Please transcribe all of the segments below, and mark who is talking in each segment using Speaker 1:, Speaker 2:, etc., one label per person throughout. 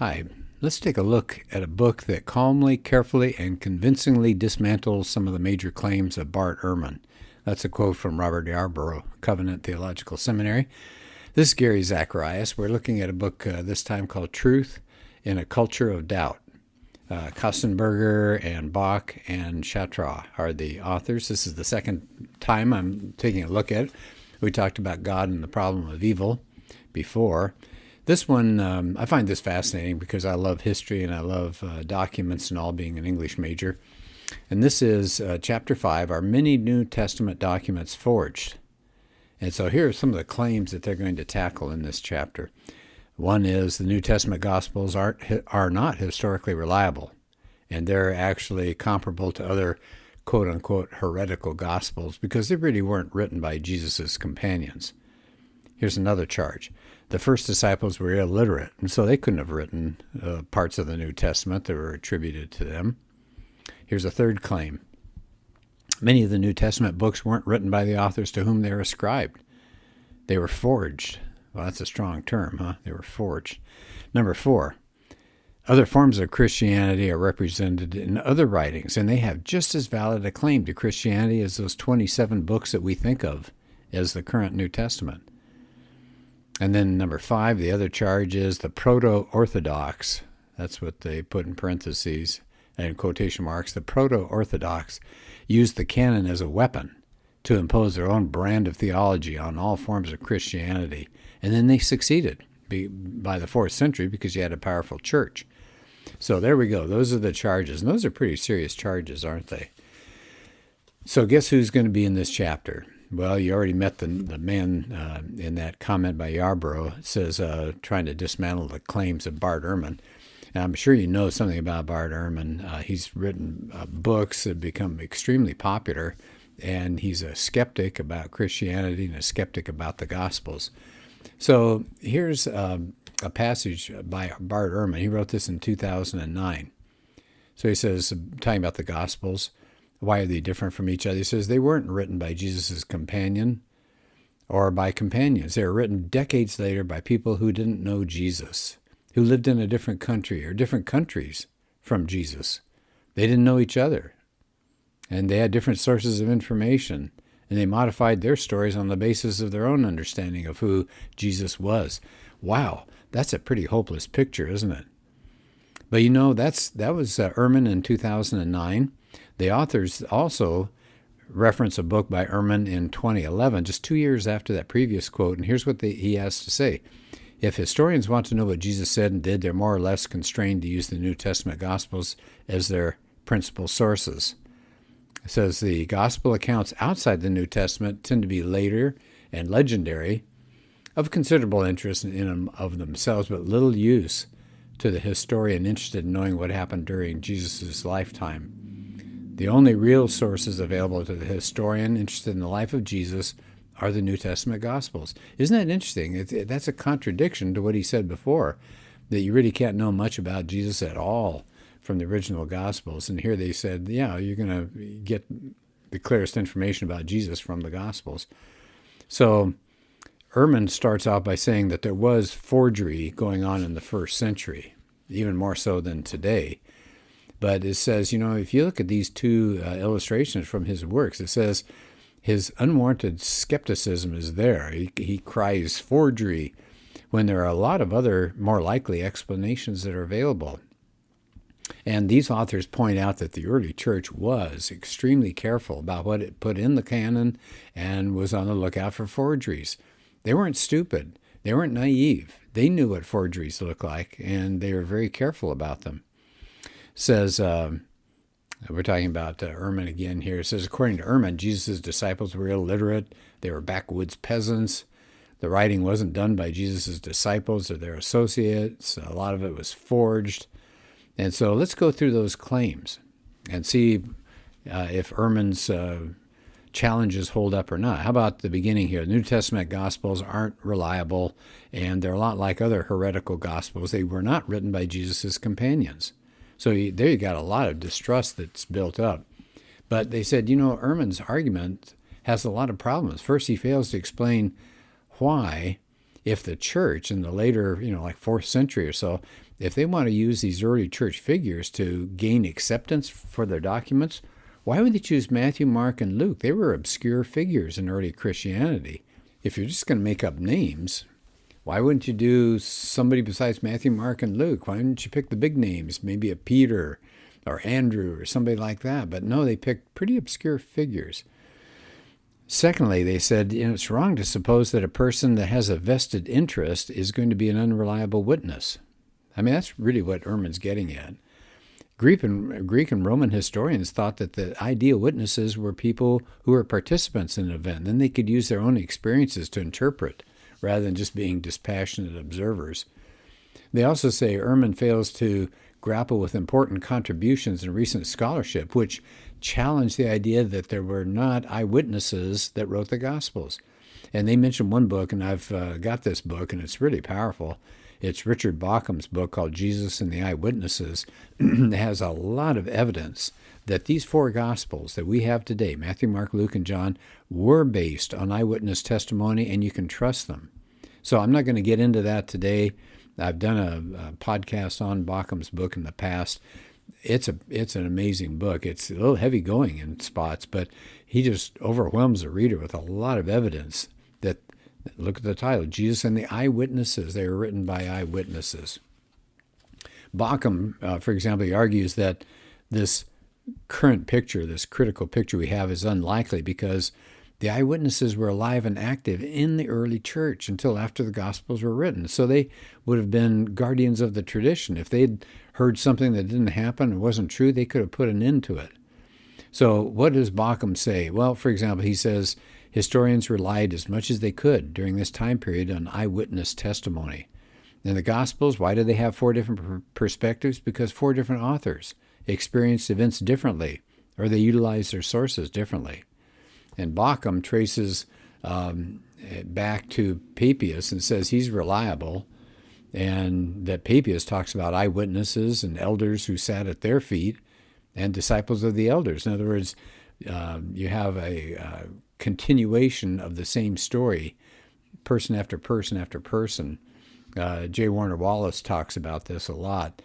Speaker 1: Hi, let's take a look at a book that calmly, carefully, and convincingly dismantles some of the major claims of Bart Ehrman. That's a quote from Robert Yarborough, Covenant Theological Seminary. This is Gary Zacharias. We're looking at a book this time called Truth in a Culture of Doubt. Kostenberger and Bach and Chatraw are the authors. This is the second time I'm taking a look at it. We talked about God and the problem of evil before. This one, I find this fascinating because I love history and I love documents and all, being an English major. And this is Chapter 5, Are Many New Testament Documents Forged? And so here are some of the claims that they're going to tackle in this chapter. One is the New Testament Gospels are not historically reliable, and they're actually comparable to other quote-unquote heretical Gospels because they really weren't written by Jesus' companions. Here's another charge. The first disciples were illiterate, and so they couldn't have written parts of the New Testament that were attributed to them. Here's a third claim. Many of the New Testament books weren't written by the authors to whom they were ascribed. They were forged. Well, that's a strong term, huh? They were forged. Number 4, other forms of Christianity are represented in other writings, and they have just as valid a claim to Christianity as those 27 books that we think of as the current New Testament. And then number 5, the other charge is the proto-Orthodox. That's what they put in parentheses and quotation marks. The proto-Orthodox used the canon as a weapon to impose their own brand of theology on all forms of Christianity. And then they succeeded by the 4th century because you had a powerful church. So there we go. Those are the charges. And those are pretty serious charges, aren't they? So guess who's going to be in this chapter? Well, you already met the man in that comment by Yarborough. It says trying to dismantle the claims of Bart Ehrman. And I'm sure you know something about Bart Ehrman. He's written books that have become extremely popular, and he's a skeptic about Christianity and a skeptic about the Gospels. So here's a passage by Bart Ehrman. He wrote this in 2009. So he says, talking about the Gospels, why are they different from each other? He says they weren't written by Jesus' companion or by companions. They were written decades later by people who didn't know Jesus, who lived in a different country or different countries from Jesus. They didn't know each other, and they had different sources of information, and they modified their stories on the basis of their own understanding of who Jesus was. Wow, that's a pretty hopeless picture, isn't it? But you know, that was Ehrman in 2009. The authors also reference a book by Ehrman in 2011, just 2 years after that previous quote, and here's what he has to say. If historians want to know what Jesus said and did, they're more or less constrained to use the New Testament Gospels as their principal sources. It says the Gospel accounts outside the New Testament tend to be later and legendary, of considerable interest in and of themselves, but little use to the historian interested in knowing what happened during Jesus' lifetime. The only real sources available to the historian interested in the life of Jesus are the New Testament Gospels. Isn't that interesting? That's a contradiction to what he said before, that you really can't know much about Jesus at all from the original Gospels. And here they said, yeah, you're going to get the clearest information about Jesus from the Gospels. So Ehrman starts out by saying that there was forgery going on in the 1st century, even more so than today. But it says, if you look at these two illustrations from his works, it says his unwarranted skepticism is there. He cries forgery when there are a lot of other more likely explanations that are available. And these authors point out that the early church was extremely careful about what it put in the canon and was on the lookout for forgeries. They weren't stupid. They weren't naive. They knew what forgeries looked like, and they were very careful about them. Says, we're talking about Ehrman again here. It says, according to Ehrman, Jesus' disciples were illiterate. They were backwoods peasants. The writing wasn't done by Jesus' disciples or their associates. A lot of it was forged. And so let's go through those claims and see if Ehrman's challenges hold up or not. How about the beginning here? The New Testament Gospels aren't reliable, and they're a lot like other heretical Gospels. They were not written by Jesus' companions. So there you got a lot of distrust that's built up. But they said, Ehrman's argument has a lot of problems. First, he fails to explain why if the church in the later, like 4th century or so, if they want to use these early church figures to gain acceptance for their documents, why would they choose Matthew, Mark, and Luke? They were obscure figures in early Christianity. If you're just going to make up names, why wouldn't you do somebody besides Matthew, Mark, and Luke? Why didn't you pick the big names, maybe a Peter or Andrew or somebody like that? But no, they picked pretty obscure figures. Secondly, they said, it's wrong to suppose that a person that has a vested interest is going to be an unreliable witness. I mean, that's really what Ehrman's getting at. Greek and Roman historians thought that the ideal witnesses were people who were participants in an event. Then they could use their own experiences to interpret, rather than just being dispassionate observers. They also say Ehrman fails to grapple with important contributions in recent scholarship, which challenge the idea that there were not eyewitnesses that wrote the Gospels. And they mentioned one book, and I've got this book, and it's really powerful. It's Richard Bauckham's book called Jesus and the Eyewitnesses. It has a lot of evidence that these 4 Gospels that we have today, Matthew, Mark, Luke, and John, were based on eyewitness testimony, and you can trust them. So I'm not going to get into that today. I've done a podcast on Bauckham's book in the past. It's an amazing book. It's a little heavy going in spots, but he just overwhelms the reader with a lot of evidence that, look at the title, Jesus and the Eyewitnesses. They were written by eyewitnesses. Bauckam, for example, he argues that this current picture, this critical picture we have, is unlikely because the eyewitnesses were alive and active in the early church until after the Gospels were written. So they would have been guardians of the tradition. If they'd heard something that didn't happen and wasn't true, they could have put an end to it. So what does Bauckam say? Well, for example, he says historians relied as much as they could during this time period on eyewitness testimony. In the Gospels, why do they have 4 different perspectives? Because 4 different authors experienced events differently, or they utilized their sources differently. And Bauckam traces back to Papias and says he's reliable, and that Papias talks about eyewitnesses and elders who sat at their feet and disciples of the elders. In other words, you have a continuation of the same story, person after person after person. J. Warner Wallace talks about this a lot,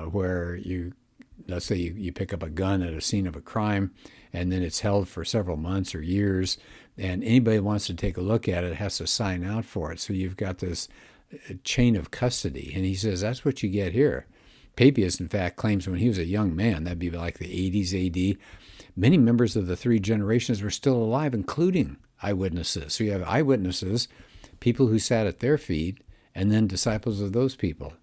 Speaker 1: where let's say you pick up a gun at a scene of a crime, and then it's held for several months or years, and anybody who wants to take a look at it has to sign out for it. So you've got this chain of custody, and he says that's what you get here. Papias, in fact, claims when he was a young man, that'd be like the 80s AD, many members of the 3 generations were still alive, including eyewitnesses. So you have eyewitnesses, people who sat at their feet, and then disciples of those people.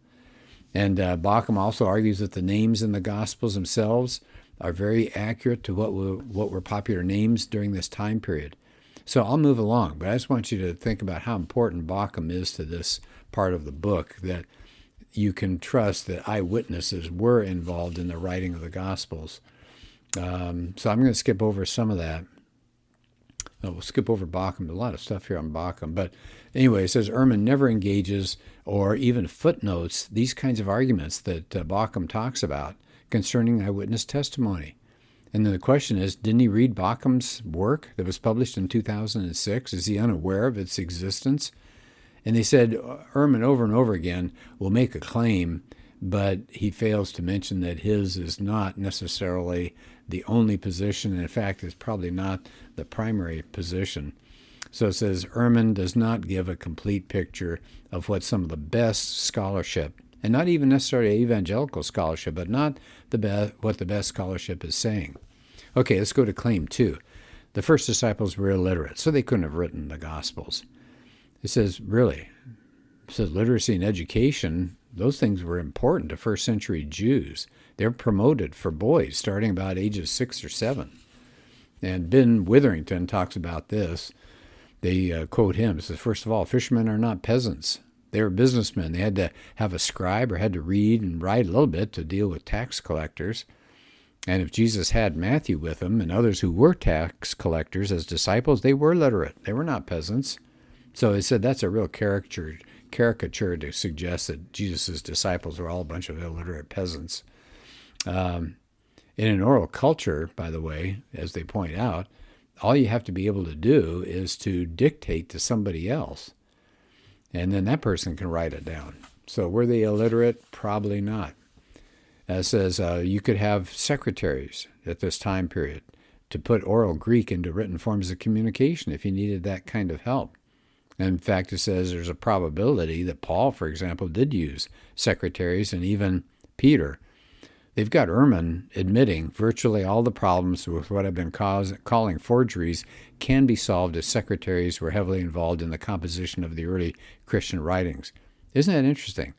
Speaker 1: And Bauckam also argues that the names in the Gospels themselves are very accurate to what were popular names during this time period. So I'll move along, but I just want you to think about how important Bauckam is to this part of the book, that you can trust that eyewitnesses were involved in the writing of the Gospels. So I'm going to skip over some of that. We'll skip over Bauckam. A lot of stuff here on Bauckam. But anyway, it says Ehrman never engages or even footnotes these kinds of arguments that Bauckam talks about concerning eyewitness testimony. And then the question is, didn't he read Bauckam's work that was published in 2006? Is he unaware of its existence? And they said Ehrman over and over again will make a claim, but he fails to mention that his is not necessarily the only position, and in fact, it's probably not the primary position. So it says Ehrman does not give a complete picture of what some of the best scholarship, and not even necessarily evangelical scholarship, but not what the best scholarship is saying. Okay, let's go to claim 2. The first disciples were illiterate, so they couldn't have written the Gospels. It says, really? It says literacy and education, those things were important to first century Jews. They're promoted for boys starting about ages 6 or 7. And Ben Witherington talks about this. They quote him. It says, first of all, fishermen are not peasants. They were businessmen. They had to have a scribe or had to read and write a little bit to deal with tax collectors. And if Jesus had Matthew with him and others who were tax collectors as disciples, they were literate. They were not peasants. So they said that's a real caricature to suggest that Jesus' disciples were all a bunch of illiterate peasants. In an oral culture, by the way, as they point out, all you have to be able to do is to dictate to somebody else. And then that person can write it down. So were they illiterate? Probably not. It says you could have secretaries at this time period to put oral Greek into written forms of communication if you needed that kind of help. And in fact, it says there's a probability that Paul, for example, did use secretaries, and even Peter. They've got Ehrman admitting virtually all the problems with what I've been calling forgeries can be solved if secretaries were heavily involved in the composition of the early Christian writings. Isn't that interesting?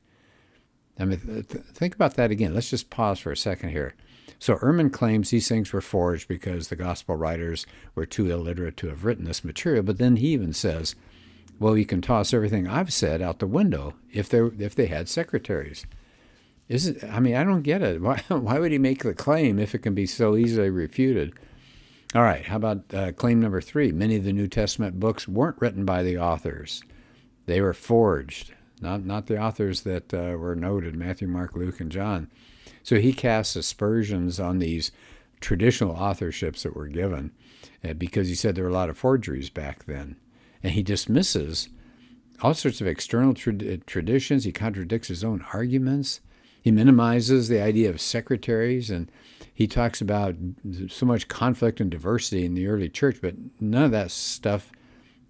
Speaker 1: I mean, think about that again. Let's just pause for a second here. So Ehrman claims these things were forged because the gospel writers were too illiterate to have written this material, but then he even says, well, you can toss everything I've said out the window if they had secretaries. I don't get it. Why would he make the claim if it can be so easily refuted? All right, how about claim number 3? Many of the New Testament books weren't written by the authors. They were forged, not the authors that were noted, Matthew, Mark, Luke, and John. So he casts aspersions on these traditional authorships that were given because he said there were a lot of forgeries back then. And he dismisses all sorts of external traditions. He contradicts his own arguments. He minimizes the idea of secretaries, and he talks about so much conflict and diversity in the early church, but none of that stuff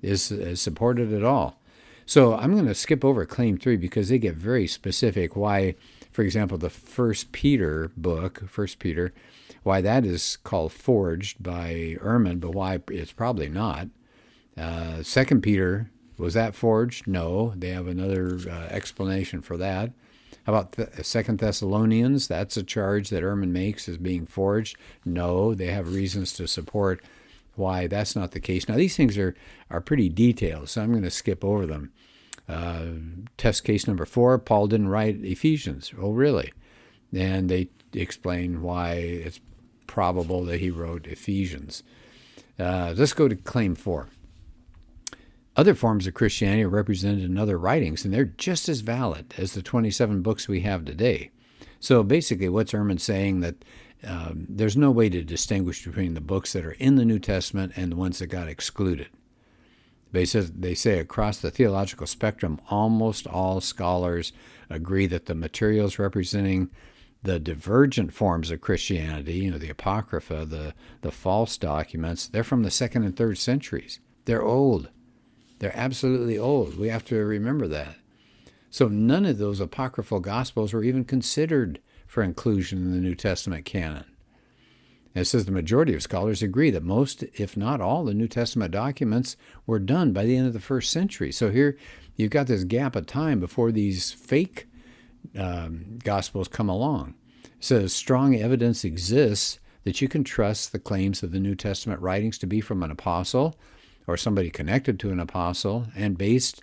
Speaker 1: is supported at all. So I'm going to skip over claim 3 because they get very specific why, for example, the 1 Peter book, 1 Peter, why that is called forged by Ehrman, but why it's probably not. 2 Peter, was that forged? No. They have another explanation for that. How about 2 Thessalonians? That's a charge that Ehrman makes as being forged. No, they have reasons to support why that's not the case. Now, these things are pretty detailed, so I'm going to skip over them. Test case number 4, Paul didn't write Ephesians. Oh, really? And they explain why it's probable that he wrote Ephesians. Let's go to claim 4. Other forms of Christianity are represented in other writings, and they're just as valid as the 27 books we have today. So basically, what's Ehrman saying? That there's no way to distinguish between the books that are in the New Testament and the ones that got excluded. They say across the theological spectrum, almost all scholars agree that the materials representing the divergent forms of Christianity, the Apocrypha, the false documents, they're from the 2nd and 3rd centuries. They're old. They're absolutely old. We have to remember that. So none of those apocryphal gospels were even considered for inclusion in the New Testament canon. And it says the majority of scholars agree that most, if not all, the New Testament documents were done by the end of the 1st century. So here you've got this gap of time before these fake gospels come along. It says strong evidence exists that you can trust the claims of the New Testament writings to be from an apostle or somebody connected to an apostle and based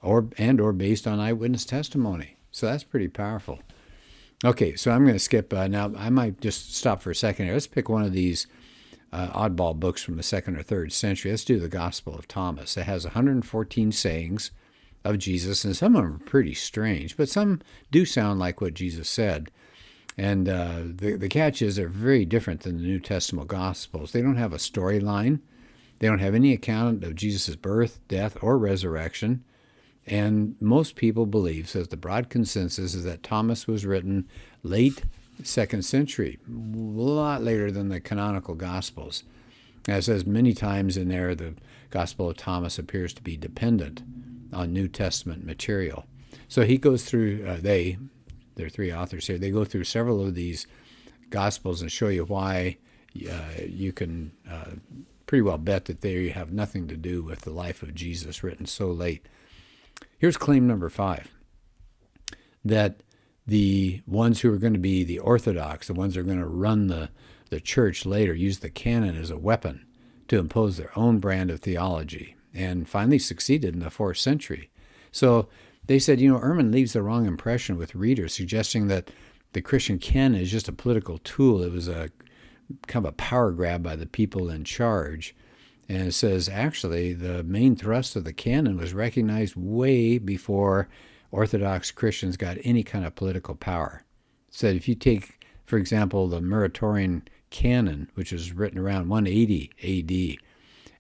Speaker 1: or based on eyewitness testimony. So that's pretty powerful. Okay, so I'm going to skip. Now, I might just stop for a second here. Let's pick one of these oddball books from the 2nd or 3rd century. Let's do the Gospel of Thomas. It has 114 sayings of Jesus, and some of them are pretty strange, but some do sound like what Jesus said. And the catch is they're very different than the New Testament Gospels. They don't have a storyline. They don't have any account of Jesus' birth, death, or resurrection. And most people believe, says the broad consensus, is that Thomas was written late 2nd century, a lot later than the canonical Gospels. As it says many times in there, the Gospel of Thomas appears to be dependent on New Testament material. So he goes through, there are 3 authors here, they go through several of these Gospels and show you why you can pretty well bet that they have nothing to do with the life of Jesus written so late. Here's claim number 5, that the ones who are going to be the orthodox, the ones who are going to run the church later, use the canon as a weapon to impose their own brand of theology, and finally succeeded in the 4th century. So they said, Ehrman leaves the wrong impression with readers, suggesting that the Christian canon is just a political tool. It was a kind of a power grab by the people in charge. And it says, actually, the main thrust of the canon was recognized way before Orthodox Christians got any kind of political power. It said if you take, for example, the Muratorian canon, which was written around 180 A.D.,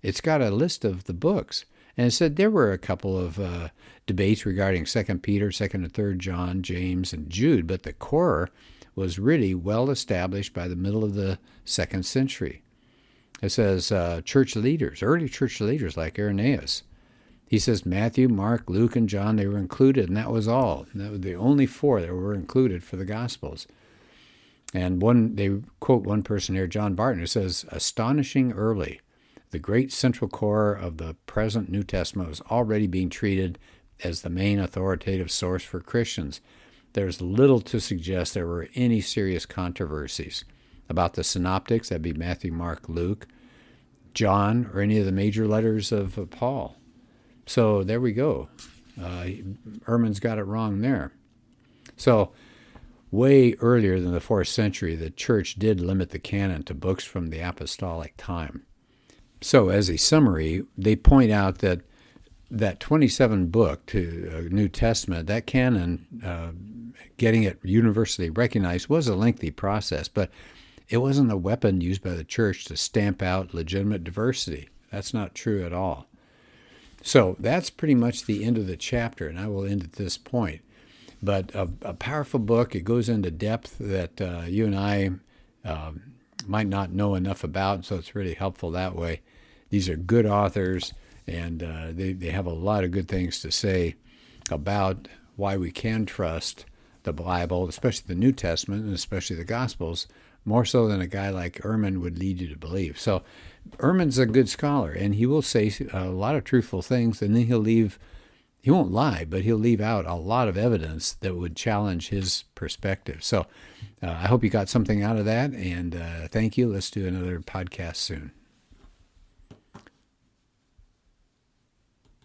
Speaker 1: it's got a list of the books. And it said there were a couple of debates regarding 2 Peter, 2nd and 3rd John, James, and Jude, but the core was really well established by the middle of the 2nd century. It says church leaders, early church leaders like Irenaeus. He says Matthew, Mark, Luke, and John, they were included, and that was all. That was the only 4 that were included for the Gospels. And they quote one person here, John Barton, who says, astonishing early. The great central core of the present New Testament was already being treated as the main authoritative source for Christians. There's little to suggest there were any serious controversies about the synoptics, that'd be Matthew, Mark, Luke, John, or any of the major letters of Paul. So there we go. Ehrman's got it wrong there. So way earlier than the 4th century, the church did limit the canon to books from the apostolic time. So as a summary, they point out that 27 book to New Testament, that canon, getting it universally recognized was a lengthy process, but it wasn't a weapon used by the church to stamp out legitimate diversity. That's not true at all. So that's pretty much the end of the chapter, and I will end at this point. But a powerful book. It goes into depth that you and I might not know enough about, so it's really helpful that way. These are good authors, and they have a lot of good things to say about why we can trust the Bible, especially the New Testament, and especially the Gospels, more so than a guy like Ehrman would lead you to believe. So Ehrman's a good scholar, and he will say a lot of truthful things, and then he won't lie, but he'll leave out a lot of evidence that would challenge his perspective. So I hope you got something out of that, and thank you. Let's do another podcast soon.